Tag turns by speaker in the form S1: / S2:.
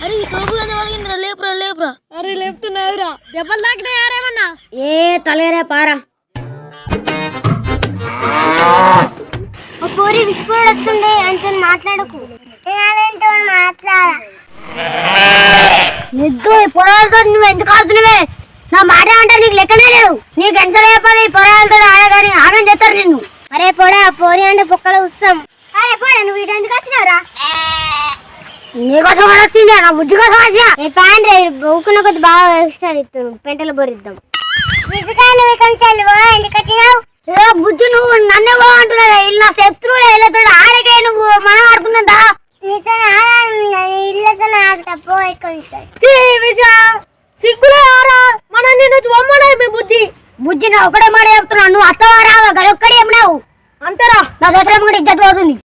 S1: అరే ఈ తోపు కదా వలిగిందిరా, లేపురా లేపురా. అరే లేపుతున్నావురా, దెబ్బలు తాకినాయారేమన్నా?
S2: ఏ తలేరే పారా. పూరి విస్ఫోరణ వస్తుండే అంత మాట్లాడకు. మాట్లాడా నిద్దు ఈ పొలాలతో నువ్వు ఎందుకు ఆడుతున్నావే? నా మాట అంటే నీకు లెక్కనే లేదు. నీకు ఎన్సలు చెప్పాలి, ఈ పొలాలతో ఆడగాని ఆగం చేస్తారు నిన్ను. అరే పోడా, పోరి అంటే పొక్కలు వస్తాం. అరే పోడా, నువ్వు ఇటు ఎందుకు వచ్చినావురా? నీకోసం వచ్చింది, నా బుజ్జి కోసం వచ్చా. ఏ ప్యాంట్ ఊకున్న కొద్ది బాగా వేస్తాడు ఇస్తున్నావు, పెంటలు బొరిద్దాం. బుజ్జు నువ్వు నన్ను అంటున్నావే, ఇల్లు నా శత్రువులే, ఇళ్ళతో ఆడకే నువ్వు మనం ఆడుకుందా.